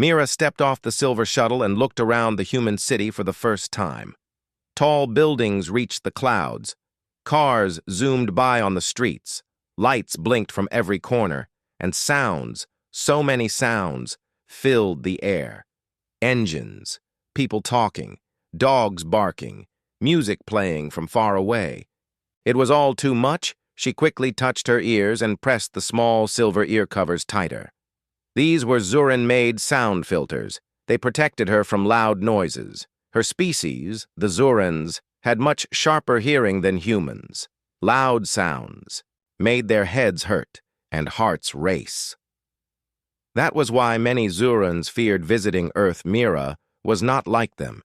Mira stepped off the silver shuttle and looked around the human city for the first time. Tall buildings reached the clouds. Cars zoomed by on the streets. Lights blinked from every corner, and sounds, so many sounds, filled the air. Engines, people talking, dogs barking, music playing from far away. It was all too much. She quickly touched her ears and pressed the small silver ear covers tighter. These were Zuran-made sound filters. They protected her from loud noises. Her species, the Zurans, had much sharper hearing than humans. Loud sounds made their heads hurt and hearts race. That was why many Zurans feared visiting Earth. Mira was not like them.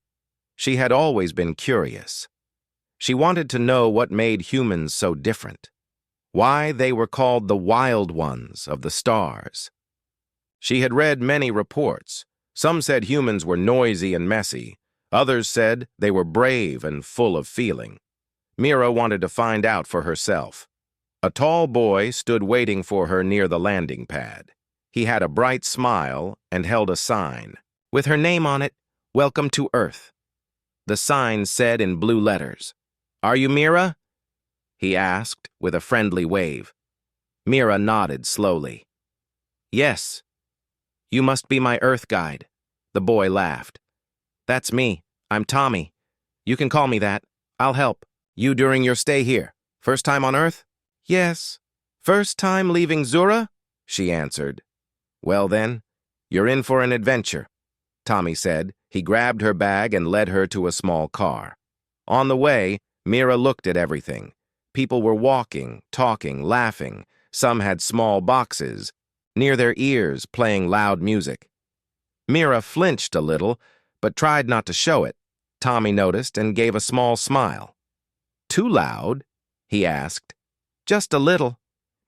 She had always been curious. She wanted to know what made humans so different, why they were called the wild ones of the stars. She had read many reports. Some said humans were noisy and messy. Others said they were brave and full of feeling. Mira wanted to find out for herself. A tall boy stood waiting for her near the landing pad. He had a bright smile and held a sign. With her name on it, "Welcome to Earth." The sign said in blue letters, "Are you Mira?" he asked with a friendly wave. Mira nodded slowly. "Yes. You must be my Earth guide." The boy laughed. "That's me. I'm Tommy. You can call me that. I'll help. You during your stay here. First time on Earth?" "Yes." "First time leaving Zura?" she answered. "Well then, you're in for an adventure," Tommy said. He grabbed her bag and led her to a small car. On the way, Mira looked at everything. People were walking, talking, laughing. Some had small boxes near their ears playing loud music. Mira flinched a little, but tried not to show it. Tommy noticed and gave a small smile. "Too loud?" he asked. "Just a little.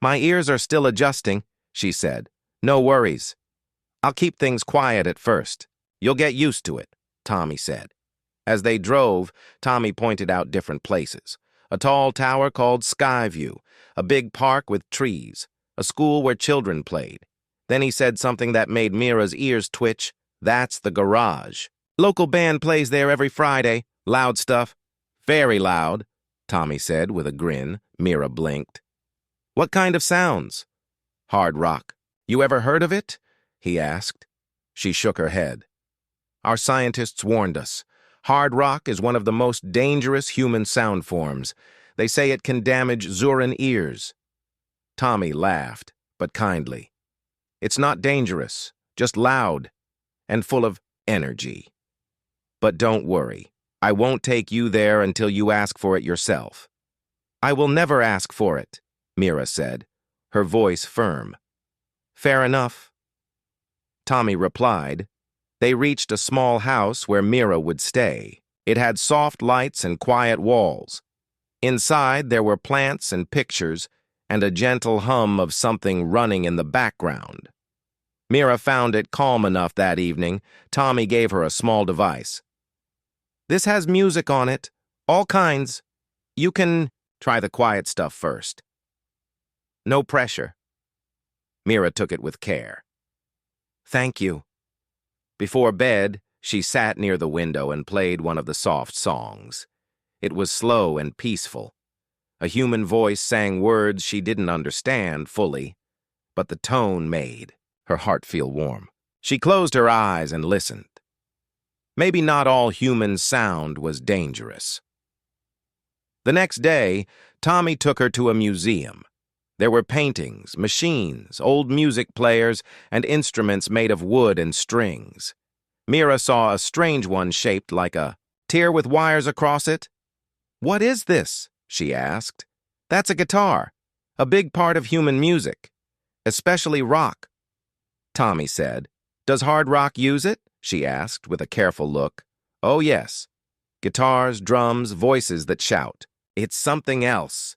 My ears are still adjusting," she said. "No worries. I'll keep things quiet at first. You'll get used to it," Tommy said. As they drove, Tommy pointed out different places. A tall tower called Skyview, a big park with trees, a school where children played. Then he said something that made Mira's ears twitch. "That's the garage. Local band plays there every Friday. Loud stuff." "Very loud," Tommy said with a grin. Mira blinked. "What kind of sounds?" "Hard rock. You ever heard of it?" he asked. She shook her head. "Our scientists warned us. Hard rock is one of the most dangerous human sound forms. They say it can damage Zuran ears." Tommy laughed, but kindly. "It's not dangerous, just loud and full of energy. But don't worry, I won't take you there until you ask for it yourself." "I will never ask for it," Mira said, her voice firm. "Fair enough." Tommy replied. They reached a small house where Mira would stay. It had soft lights and quiet walls. Inside, there were plants and pictures and a gentle hum of something running in the background. Mira found it calm enough that evening. Tommy gave her a small device. "This has music on it, all kinds. You can try the quiet stuff first. No pressure." Mira took it with care. "Thank you." Before bed, she sat near the window and played one of the soft songs. It was slow and peaceful. A human voice sang words she didn't understand fully, but the tone made her heart feel warm. She closed her eyes and listened. Maybe not all human sound was dangerous. The next day, Tommy took her to a museum. There were paintings, machines, old music players, and instruments made of wood and strings. Mira saw a strange one shaped like a tear with wires across it. "What is this?" she asked. "That's a guitar, a big part of human music, especially rock." Tommy said. "Does hard rock use it?" she asked with a careful look. "Oh, yes. Guitars, drums, voices that shout. It's something else,"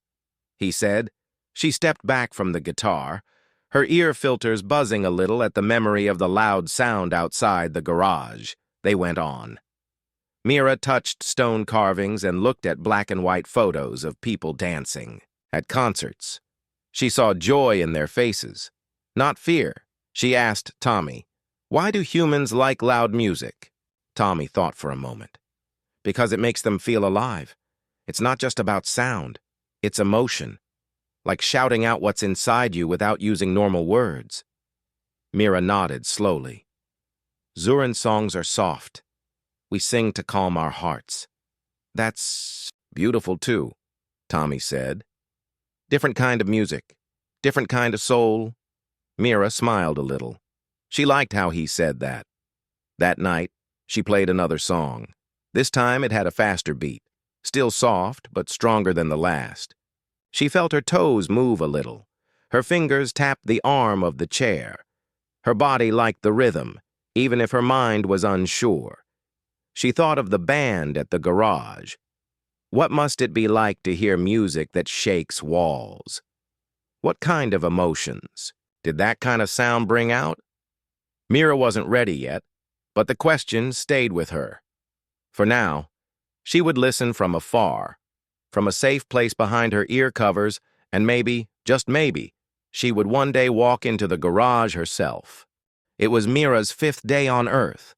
he said. She stepped back from the guitar, her ear filters buzzing a little at the memory of the loud sound outside the garage. They went on. Mira touched stone carvings and looked at black and white photos of people dancing at concerts. She saw joy in their faces, not fear. She asked Tommy, Why do humans like loud music? Tommy thought for a moment. Because it makes them feel alive. It's not just about sound. It's emotion. Like shouting out what's inside you without using normal words. Mira nodded slowly. Zuran songs are soft. We sing to calm our hearts. That's beautiful too, Tommy said. Different kind of music. Different kind of soul. Mira smiled a little. She liked how he said that. That night, she played another song. This time it had a faster beat. Still soft, but stronger than the last. She felt her toes move a little. Her fingers tapped the arm of the chair. Her body liked the rhythm, even if her mind was unsure. She thought of the band at the garage. What must it be like to hear music that shakes walls? What kind of emotions did that kind of sound bring out? Mira wasn't ready yet, but the question stayed with her. For now, she would listen from afar, from a safe place behind her ear covers, and maybe, just maybe, she would one day walk into the garage herself. It was Mira's 5th day on Earth.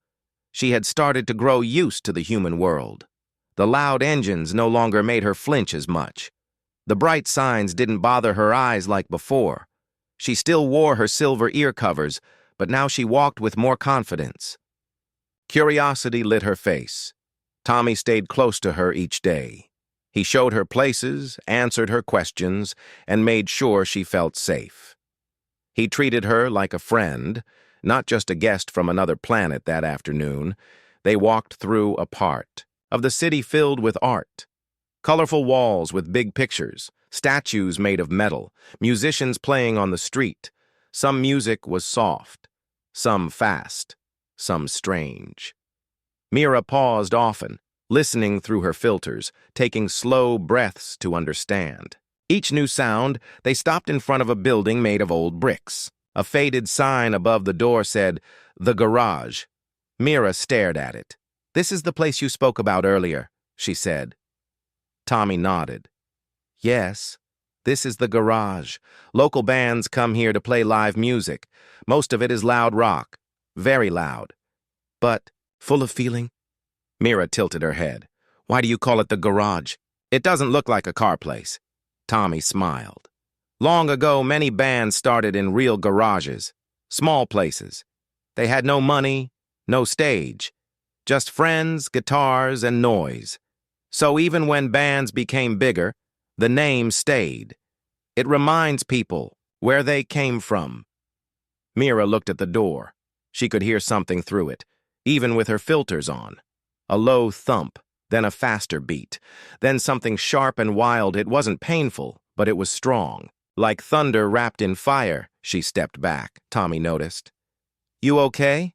She had started to grow used to the human world. The loud engines no longer made her flinch as much. The bright signs didn't bother her eyes like before. She still wore her silver ear covers, but now she walked with more confidence. Curiosity lit her face. Tommy stayed close to her each day. He showed her places, answered her questions, and made sure she felt safe. He treated her like a friend, not just a guest from another planet that afternoon. They walked through a part of the city filled with art. Colorful walls with big pictures, statues made of metal, musicians playing on the street. Some music was soft, some fast, some strange. Mira paused often, listening through her filters, taking slow breaths to understand. Each new sound, they stopped in front of a building made of old bricks. A faded sign above the door said, "The Garage." Mira stared at it. "This is the place you spoke about earlier," she said. Tommy nodded. "Yes, this is the Garage. Local bands come here to play live music. Most of it is loud rock. Very loud. But full of feeling." Mira tilted her head. "Why do you call it the Garage? It doesn't look like a car place." Tommy smiled. Long ago, many bands started in real garages, small places. They had no money, no stage, just friends, guitars, and noise. So even when bands became bigger, the name stayed. It reminds people where they came from. Mira looked at the door. She could hear something through it, even with her filters on. A low thump, then a faster beat, then something sharp and wild. It wasn't painful, but it was strong. Like thunder wrapped in fire. She stepped back, Tommy noticed. "You okay?"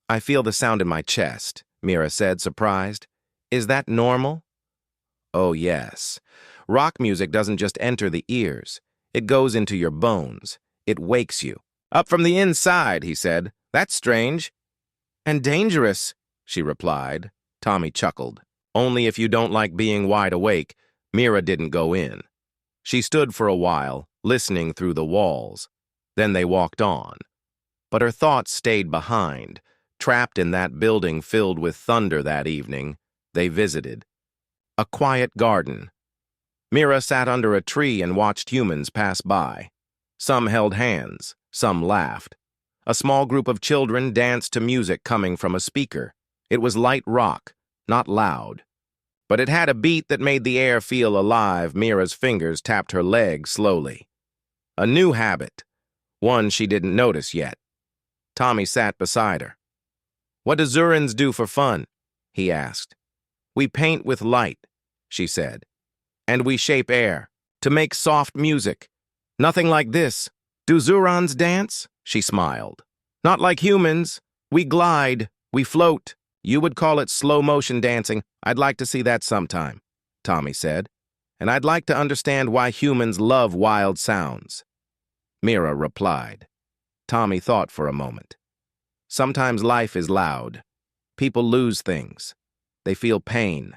"I feel the sound in my chest," Mira said, surprised. "Is that normal?" "Oh, yes. Rock music doesn't just enter the ears. It goes into your bones. It wakes you." "Up from the inside," he said. "That's strange." "And dangerous," she replied. Tommy chuckled. "Only if you don't like being wide awake." Mira didn't go in. She stood for a while, listening through the walls. Then they walked on. But her thoughts stayed behind. Trapped in that building filled with thunder that evening, they visited a quiet garden. Mira sat under a tree and watched humans pass by. Some held hands, some laughed. A small group of children danced to music coming from a speaker. It was light rock, not loud. But it had a beat that made the air feel alive. Mira's fingers tapped her leg slowly. A new habit, one she didn't notice yet. Tommy sat beside her. "What do Zurans do for fun?" he asked. "We paint with light," she said. "And we shape air, to make soft music. Nothing like this." "Do Zurans dance?" she smiled. "Not like humans. We glide, we float. You would call it slow-motion dancing. I'd like to see that sometime," Tommy said. "And I'd like to understand why humans love wild sounds." Mira replied. Tommy thought for a moment. Sometimes life is loud. People lose things. They feel pain.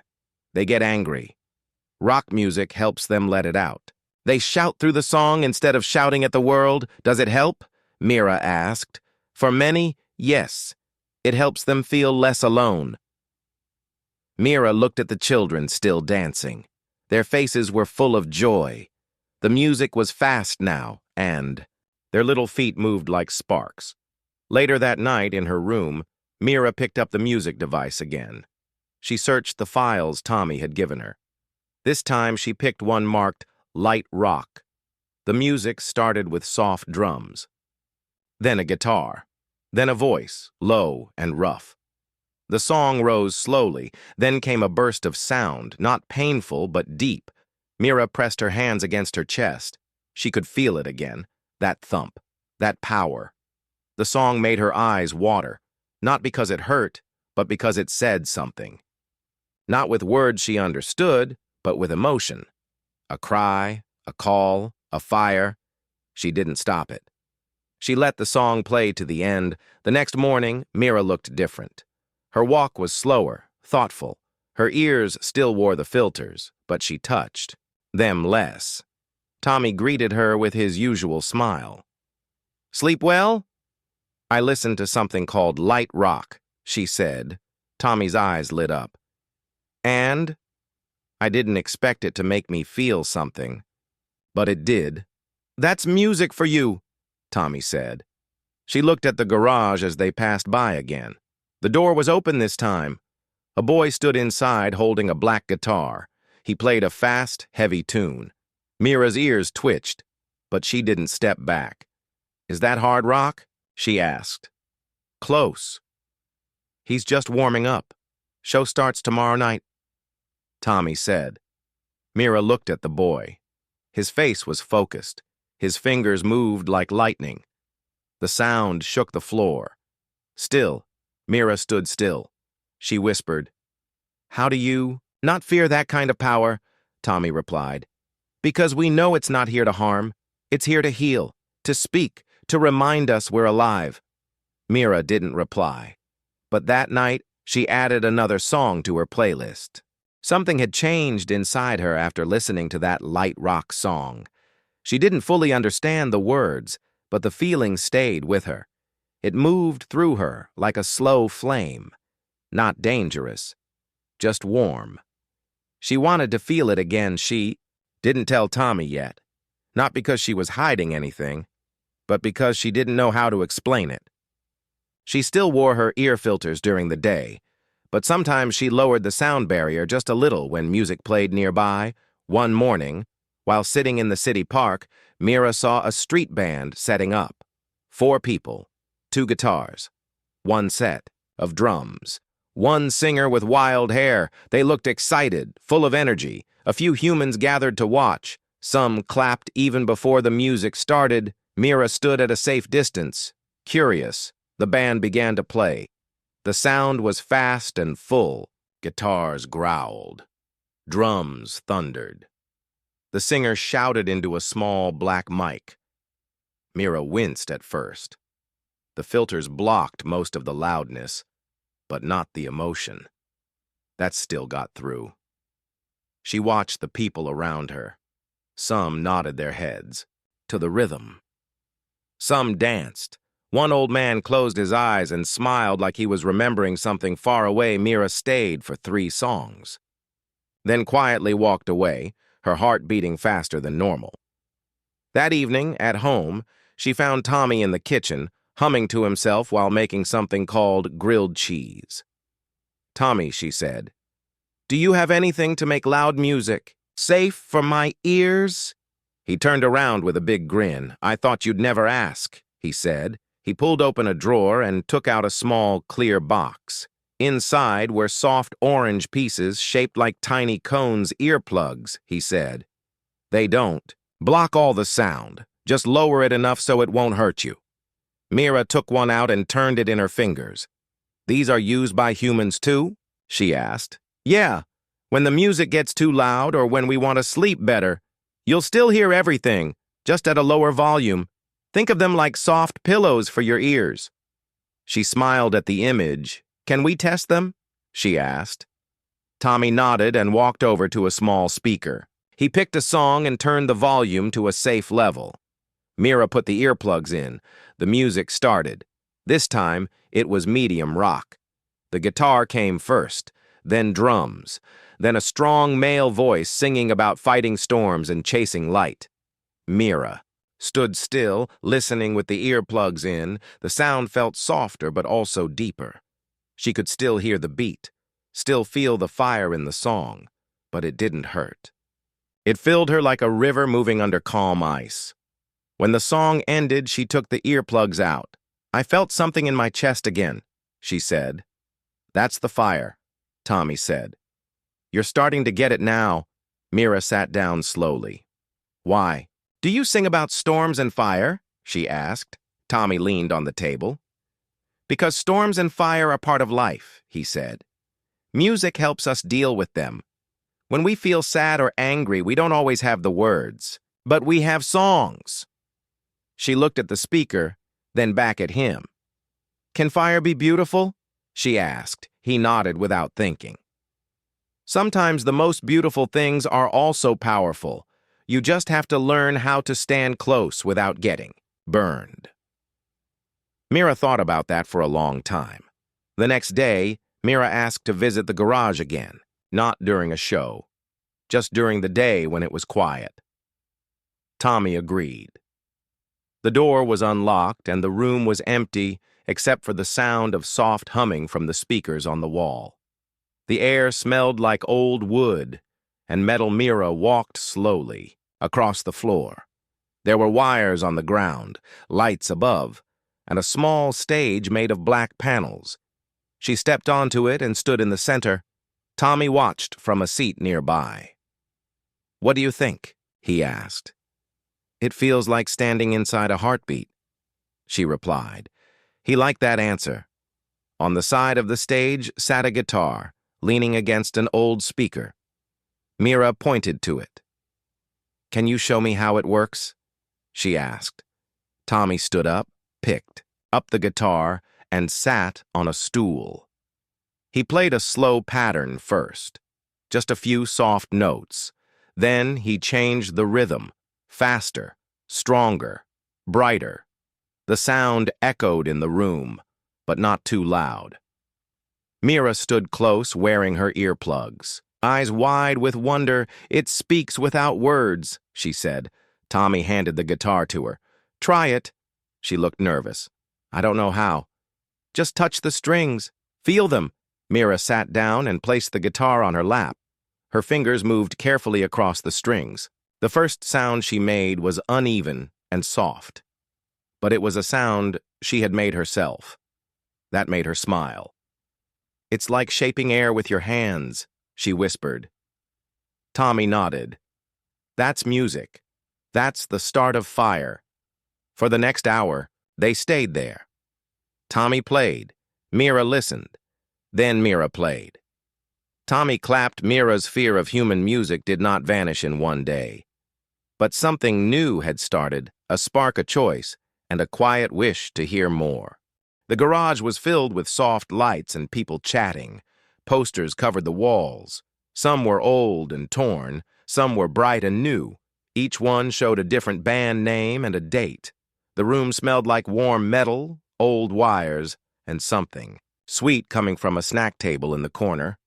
They get angry. Rock music helps them let it out. They shout through the song instead of shouting at the world. Does it help? Mira asked. For many, Yes, it helps them feel less alone. Mira looked at the children still dancing. Their faces were full of joy. The music was fast now, and their little feet moved like sparks. Later that night, in her room, Mira picked up the music device again. She searched the files Tommy had given her. This time she picked one marked Light Rock. The music started with soft drums. Then a guitar. Then a voice, low and rough. The song rose slowly, then came a burst of sound, not painful but deep. Mira pressed her hands against her chest. She could feel it again, that thump, that power. The song made her eyes water, not because it hurt, but because it said something. Not with words she understood, but with emotion. A cry, a call, a fire. She didn't stop it. She let the song play to the end. The next morning, Mira looked different. Her walk was slower, thoughtful. Her ears still wore the filters, but she touched them less. Tommy greeted her with his usual smile. "Sleep well?" "I listened to something called Light Rock," she said. Tommy's eyes lit up. "And?" "I didn't expect it to make me feel something, but it did." "That's music for you," Tommy said. She looked at the garage as they passed by again. The door was open this time. A boy stood inside holding a black guitar. He played a fast, heavy tune. Mira's ears twitched, but she didn't step back. "Is that hard rock?" she asked. "Close." "He's just warming up. Show starts tomorrow night," Tommy said. Mira looked at the boy. His face was focused. His fingers moved like lightning. The sound shook the floor. Still, Mira stood still. She whispered, "How do you not fear that kind of power?" Tommy replied. "Because we know it's not here to harm. It's here to heal, to speak, to remind us we're alive." Mira didn't reply. But that night, she added another song to her playlist. Something had changed inside her after listening to that light rock song. She didn't fully understand the words, but the feeling stayed with her. It moved through her like a slow flame. Not dangerous, just warm. She wanted to feel it again. She didn't tell Tommy yet. Not because she was hiding anything, but because she didn't know how to explain it. She still wore her ear filters during the day, but sometimes she lowered the sound barrier just a little when music played nearby. One morning, while sitting in the city park, Mira saw a street band setting up. 4 people, 2 guitars, 1 set of drums, 1 singer with wild hair. They looked excited, full of energy. A few humans gathered to watch. Some clapped even before the music started. Mira stood at a safe distance. Curious, the band began to play. The sound was fast and full. Guitars growled. Drums thundered. The singer shouted into a small black mic. Mira winced at first. The filters blocked most of the loudness, but not the emotion. That still got through. She watched the people around her. Some nodded their heads to the rhythm. Some danced. One old man closed his eyes and smiled like he was remembering something far away. Mira stayed for 3 songs. Then quietly walked away, her heart beating faster than normal. That evening, at home, she found Tommy in the kitchen, humming to himself while making something called grilled cheese. "Tommy," she said, "do you have anything to make loud music? Safe for my ears?" He turned around with a big grin. "I thought you'd never ask," he said. He pulled open a drawer and took out a small, clear box. Inside were soft orange pieces shaped like tiny cones, earplugs, he said. "They don't block all the sound. Just lower it enough so it won't hurt you." Mira took one out and turned it in her fingers. "These are used by humans too?" she asked. "Yeah, when the music gets too loud or when we want to sleep better. You'll still hear everything, just at a lower volume. Think of them like soft pillows for your ears." She smiled at the image. "Can we test them?" she asked. Tommy nodded and walked over to a small speaker. He picked a song and turned the volume to a safe level. Mira put the earplugs in. The music started. This time, It was medium rock. The guitar came first, then drums, then a strong male voice singing about fighting storms and chasing light. Mira stood still, listening with the earplugs in. The sound felt softer but also deeper. She could still hear the beat, still feel the fire in the song, but it didn't hurt. It filled her like a river moving under calm ice. When the song ended, she took the earplugs out. "I felt something in my chest again," she said. "That's the fire," Tommy said. "You're starting to get it now." Mira sat down slowly. "Why? Do you sing about storms and fire?" she asked. Tommy leaned on the table. "Because storms and fire are part of life," he said. "Music helps us deal with them. When we feel sad or angry, we don't always have the words, but we have songs." She looked at the speaker, then back at him. "Can fire be beautiful?" she asked. He nodded without thinking. "Sometimes the most beautiful things are also powerful. You just have to learn how to stand close without getting burned." Mira thought about that for a long time. The next day, Mira asked to visit the garage again, not during a show, just during the day when it was quiet. Tommy agreed. The door was unlocked and the room was empty except for the sound of soft humming from the speakers on the wall. The air smelled like old wood, and Metal Mira walked slowly across the floor. There were wires on the ground, lights above, and a small stage made of black panels. She stepped onto it and stood in the center. Tommy watched from a seat nearby. "What do you think?" he asked. "It feels like standing inside a heartbeat," she replied. He liked that answer. On the side of the stage sat a guitar, leaning against an old speaker. Mira pointed to it. "Can you show me how it works?" she asked. Tommy stood up, picked up the guitar, and sat on a stool. He played a slow pattern first, just a few soft notes. Then he changed the rhythm, faster, stronger, brighter. The sound echoed in the room, but not too loud. Mira stood close, wearing her earplugs. Eyes wide with wonder. "It speaks without words," she said. Tommy handed the guitar to her. "Try it." She looked nervous. "I don't know how." "Just touch the strings. Feel them." Mira sat down and placed the guitar on her lap. Her fingers moved carefully across the strings. The first sound she made was uneven and soft. But it was a sound she had made herself. That made her smile. "It's like shaping air with your hands," she whispered. Tommy nodded. "That's music. That's the start of fire." For the next hour, they stayed there. Tommy played. Mira listened. Then Mira played. Tommy clapped. Mira's fear of human music did not vanish in one day. But something new had started, a spark of choice, and a quiet wish to hear more. The garage was filled with soft lights and people chatting. Posters covered the walls. Some were old and torn, some were bright and new. Each one showed a different band name and a date. The room smelled like warm metal, old wires, and something sweet coming from a snack table in the corner.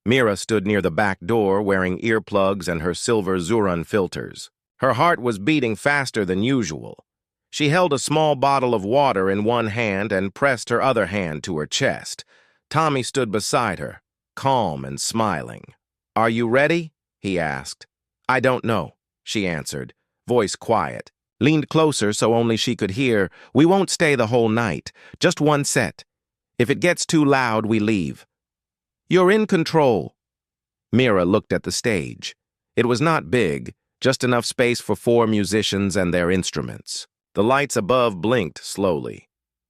Mira stood near the back door wearing earplugs and her silver Zuran filters. Her heart was beating faster than usual. She held a small bottle of water in one hand and pressed her other hand to her chest. Tommy stood beside her, calm and smiling. "Are you ready?" he asked. "I don't know," she answered, voice quiet. Leaned closer so only she could hear. "We won't stay the whole night, just one set. If it gets too loud, we leave." "You're in control." Mira looked at the stage. It was not big, just enough space for 4 musicians and their instruments. The lights above blinked slowly.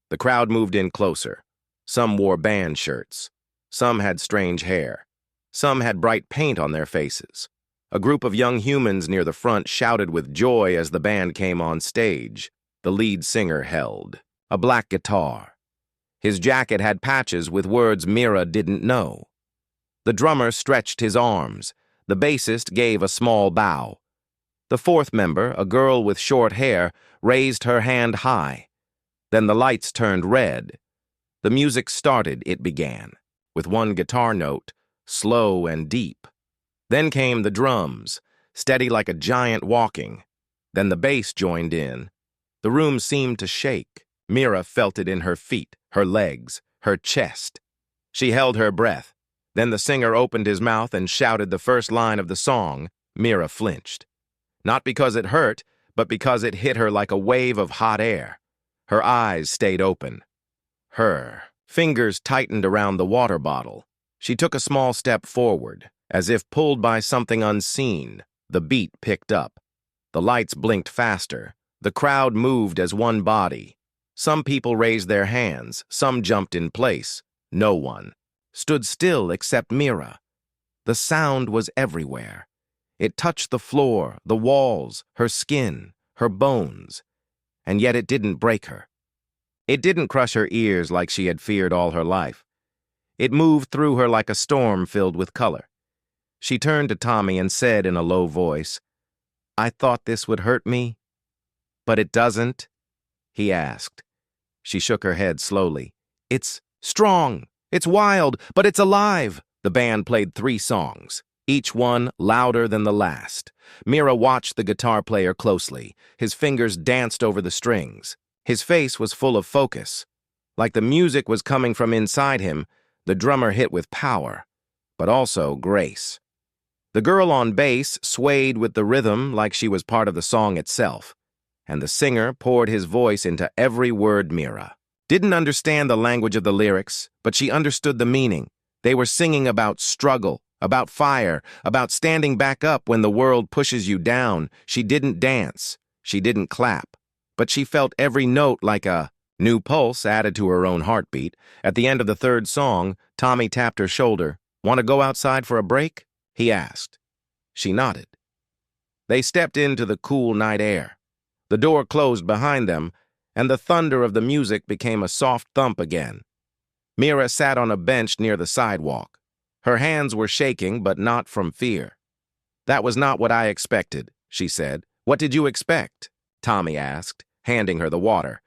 The crowd moved in closer. Some wore band shirts. Some had strange hair. Some had bright paint on their faces. A group of young humans near the front shouted with joy as the band came on stage. The lead singer held a black guitar. His jacket had patches with words Mira didn't know. The drummer stretched his arms. The bassist gave a small bow. The 4th member, a girl with short hair, raised her hand high. Then the lights turned red. The music started, it began, with one guitar note, slow and deep. Then came the drums, steady like a giant walking. Then the bass joined in. The room seemed to shake. Mira felt it in her feet, her legs, her chest. She held her breath. Then the singer opened his mouth and shouted the first line of the song. Mira flinched. Not because it hurt, but because it hit her like a wave of hot air. Her eyes stayed open. Her fingers tightened around the water bottle. She took a small step forward, as if pulled by something unseen. The beat picked up. The lights blinked faster. The crowd moved as one body. Some people raised their hands, some jumped in place. No one stood still except Mira. The sound was everywhere. It touched the floor, the walls, her skin, her bones. And yet it didn't break her. It didn't crush her ears like she had feared all her life. It moved through her like a storm filled with color. She turned to Tommy and said in a low voice, "I thought this would hurt me." "But it doesn't?" he asked. She shook her head slowly. "It's strong. It's wild, but it's alive." The band played 3 songs, each one louder than the last. Mira watched the guitar player closely. His fingers danced over the strings. His face was full of focus. Like the music was coming from inside him, the drummer hit with power, but also grace. The girl on bass swayed with the rhythm like she was part of the song itself, and the singer poured his voice into every word. Mira didn't understand the language of the lyrics, but she understood the meaning. They were singing about struggle, about fire, about standing back up when the world pushes you down. She didn't dance. She didn't clap. But she felt every note like a new pulse added to her own heartbeat. At the end of the 3rd song, Tommy tapped her shoulder. "Want to go outside for a break?" he asked. She nodded. They stepped into the cool night air. The door closed behind them, and the thunder of the music became a soft thump again. Mira sat on a bench near the sidewalk. Her hands were shaking, but not from fear. "That was not what I expected," she said. "What did you expect?" Tommy asked, handing her the water.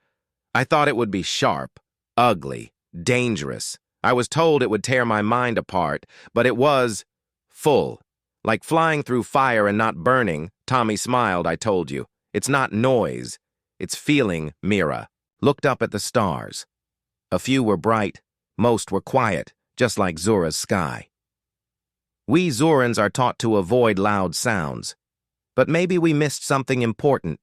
"I thought it would be sharp, ugly, dangerous. I was told it would tear my mind apart, but it was full. Like flying through fire and not burning." Tommy smiled. "I told you. It's not noise. It's feeling." Mira looked up at the stars. A few were bright, most were quiet, just like Zora's sky. We Zorans are taught to avoid loud sounds. But maybe we missed something important.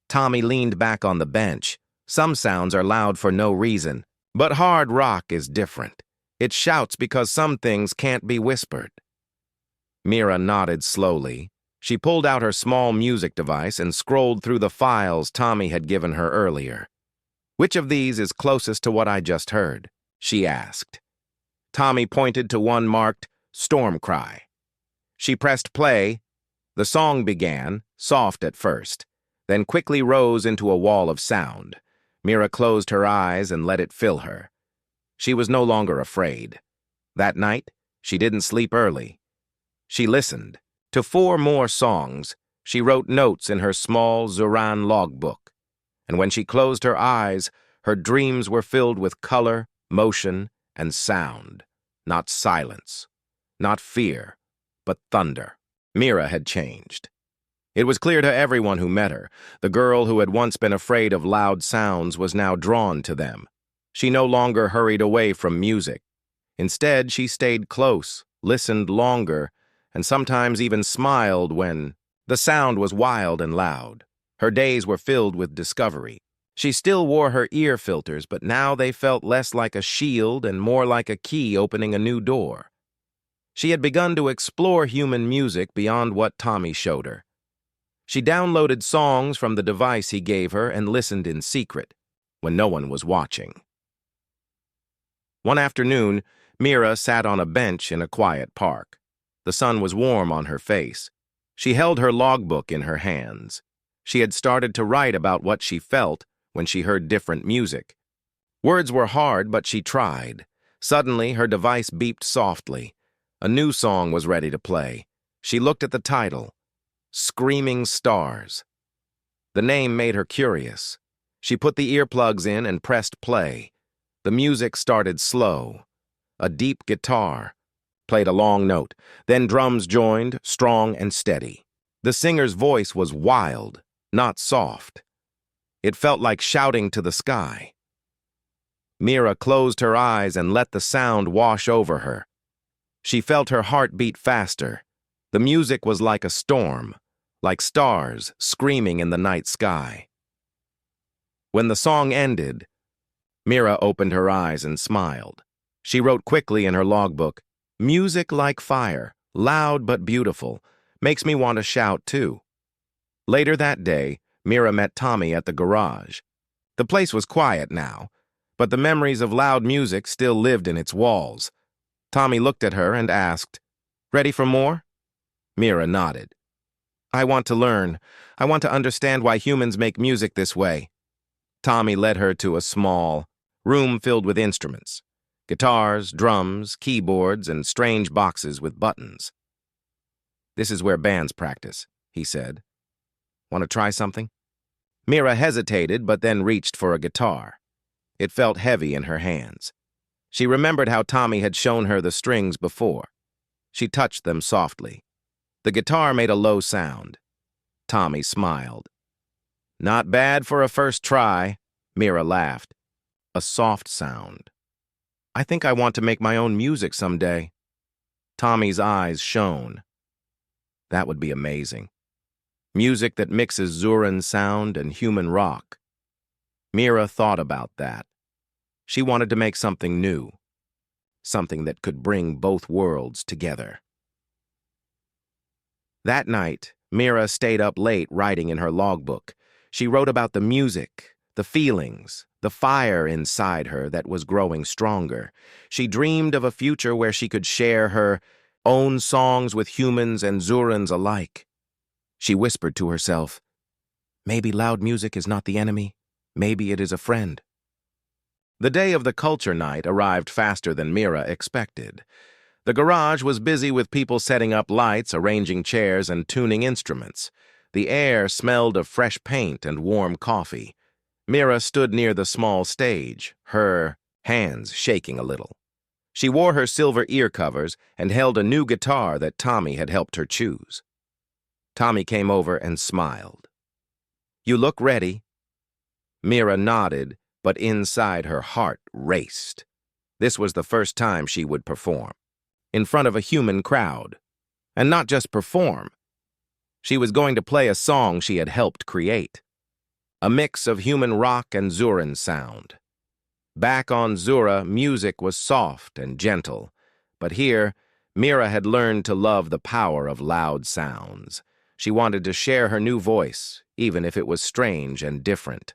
Tommy leaned back on the bench. Some sounds are loud for no reason, but hard rock is different. It shouts because some things can't be whispered. Mira nodded slowly. She pulled out her small music device and scrolled through the files Tommy had given her earlier. "Which of these is closest to what I just heard?" she asked. Tommy pointed to one marked Storm Cry. She pressed play. The song began, soft at first, then quickly rose into a wall of sound. Mira closed her eyes and let it fill her. She was no longer afraid. That night, she didn't sleep early. She listened. To 4 more songs, she wrote notes in her small Zoran logbook. And when she closed her eyes, her dreams were filled with color, motion, and sound. Not silence, not fear, but thunder. Mira had changed. It was clear to everyone who met her. The girl who had once been afraid of loud sounds was now drawn to them. She no longer hurried away from music. Instead, she stayed close, listened longer, and sometimes even smiled when the sound was wild and loud. Her days were filled with discovery. She still wore her ear filters, but now they felt less like a shield and more like a key opening a new door. She had begun to explore human music beyond what Tommy showed her. She downloaded songs from the device he gave her and listened in secret, when no one was watching. One afternoon, Mira sat on a bench in a quiet park. The sun was warm on her face. She held her logbook in her hands. She had started to write about what she felt when she heard different music. Words were hard, but she tried. Suddenly, her device beeped softly. A new song was ready to play. She looked at the title, Screaming Stars. The name made her curious. She put the earplugs in and pressed play. The music started slow. A deep guitar played a long note, then drums joined, strong and steady. The singer's voice was wild, not soft. It felt like shouting to the sky. Mira closed her eyes and let the sound wash over her. She felt her heart beat faster. The music was like a storm, like stars screaming in the night sky. When the song ended, Mira opened her eyes and smiled. She wrote quickly in her logbook, "Music like fire, loud but beautiful, makes me want to shout too." Later that day, Mira met Tommy at the garage. The place was quiet now, but the memories of loud music still lived in its walls. Tommy looked at her and asked, "Ready for more?" Mira nodded. "I want to learn. I want to understand why humans make music this way." Tommy led her to a small room filled with instruments. Guitars, drums, keyboards, and strange boxes with buttons. "This is where bands practice," he said. "Want to try something?" Mira hesitated, but then reached for a guitar. It felt heavy in her hands. She remembered how Tommy had shown her the strings before. She touched them softly. The guitar made a low sound. Tommy smiled. "Not bad for a first try," Mira laughed. "A soft sound. I think I want to make my own music someday." Tommy's eyes shone. That would be amazing. Music that mixes Zuran sound and human rock. Mira thought about that. She wanted to make something new, something that could bring both worlds together. That night, Mira stayed up late writing in her logbook. She wrote about the music, the feelings, the fire inside her that was growing stronger. She dreamed of a future where she could share her own songs with humans and Zurans alike. She whispered to herself, "Maybe loud music is not the enemy. Maybe it is a friend." The day of the culture night arrived faster than Mira expected. The garage was busy with people setting up lights, arranging chairs, and tuning instruments. The air smelled of fresh paint and warm coffee. Mira stood near the small stage, her hands shaking a little. She wore her silver ear covers and held a new guitar that Tommy had helped her choose. Tommy came over and smiled. "You look ready." Mira nodded, but inside her heart raced. This was the first time she would perform, in front of a human crowd. And not just perform. She was going to play a song she had helped create. A mix of human rock and Zuran sound. Back on Zura, music was soft and gentle, but here, Mira had learned to love the power of loud sounds. She wanted to share her new voice, even if it was strange and different.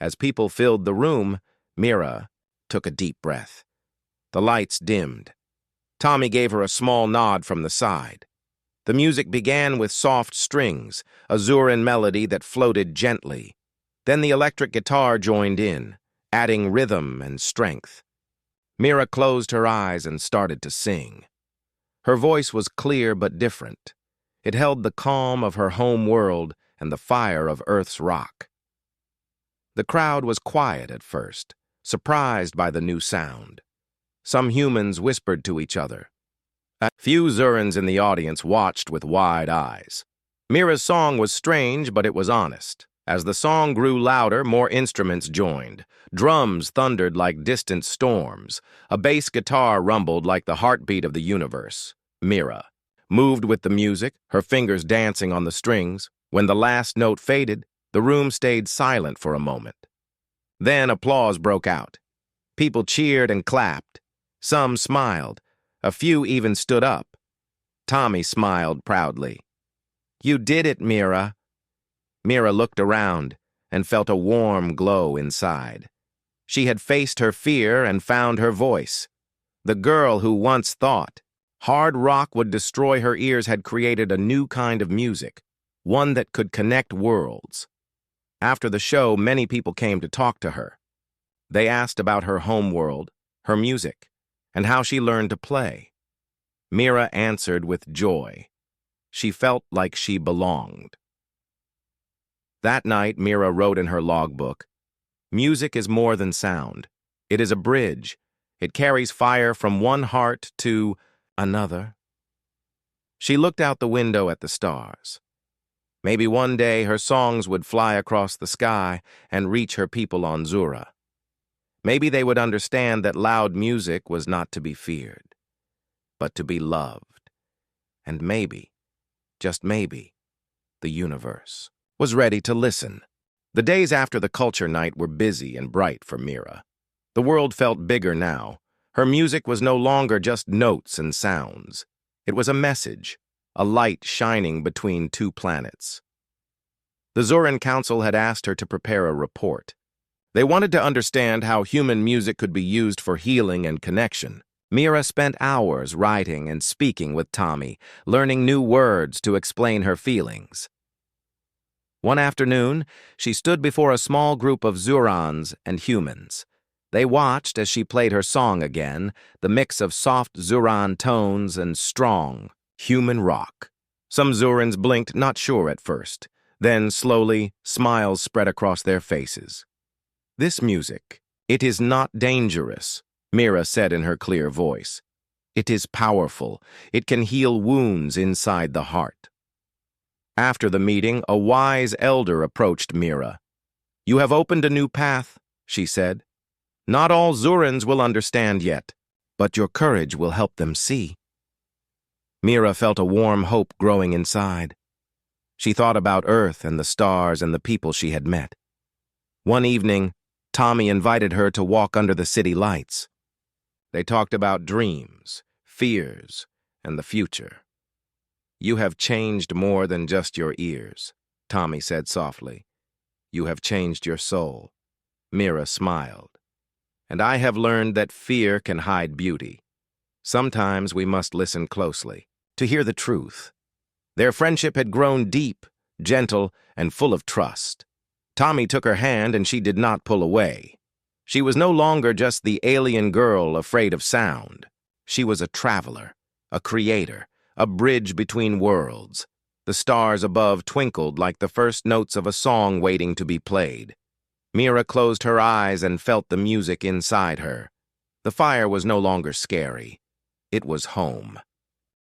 As people filled the room, Mira took a deep breath. The lights dimmed. Tommy gave her a small nod from the side. The music began with soft strings, a Zuran melody that floated gently. Then the electric guitar joined in, adding rhythm and strength. Mira closed her eyes and started to sing. Her voice was clear but different. It held the calm of her home world and the fire of Earth's rock. The crowd was quiet at first, surprised by the new sound. Some humans whispered to each other. A few Zurans in the audience watched with wide eyes. Mira's song was strange, but it was honest. As the song grew louder, more instruments joined. Drums thundered like distant storms. A bass guitar rumbled like the heartbeat of the universe. Mira moved with the music, her fingers dancing on the strings. When the last note faded, the room stayed silent for a moment. Then applause broke out. People cheered and clapped. Some smiled. A few even stood up. Tommy smiled proudly. "You did it, Mira." Mira looked around and felt a warm glow inside. She had faced her fear and found her voice. The girl who once thought hard rock would destroy her ears had created a new kind of music, one that could connect worlds. After the show, many people came to talk to her. They asked about her home world, her music, and how she learned to play. Mira answered with joy. She felt like she belonged. That night, Mira wrote in her logbook, "Music is more than sound. It is a bridge. It carries fire from one heart to another. She looked out the window at the stars. Maybe one day her songs would fly across the sky and reach her people on Zura. Maybe they would understand that loud music was not to be feared, but to be loved. And maybe, just maybe, the universe was ready to listen. The days after the culture night were busy and bright for Mira. The world felt bigger now. Her music was no longer just notes and sounds. It was a message, a light shining between two planets. The Zoran Council had asked her to prepare a report. They wanted to understand how human music could be used for healing and connection. Mira spent hours writing and speaking with Tommy, learning new words to explain her feelings. One afternoon, she stood before a small group of Zurans and humans. They watched as she played her song again, the mix of soft Zuran tones and strong, human rock. Some Zurans blinked, not sure at first. Then, slowly, smiles spread across their faces. "This music, it is not dangerous," Mira said in her clear voice. "It is powerful. It can heal wounds inside the heart." After the meeting, a wise elder approached Mira. "You have opened a new path," she said. "Not all Zurans will understand yet, but your courage will help them see." Mira felt a warm hope growing inside. She thought about Earth and the stars and the people she had met. One evening, Tommy invited her to walk under the city lights. They talked about dreams, fears, and the future. "You have changed more than just your ears," Tommy said softly. "You have changed your soul." Mira smiled. "And I have learned that fear can hide beauty. Sometimes we must listen closely to hear the truth." Their friendship had grown deep, gentle, and full of trust. Tommy took her hand and she did not pull away. She was no longer just the alien girl afraid of sound. She was a traveler, a creator, a bridge between worlds. The stars above twinkled like the first notes of a song waiting to be played. Mira closed her eyes and felt the music inside her. The fire was no longer scary. It was home.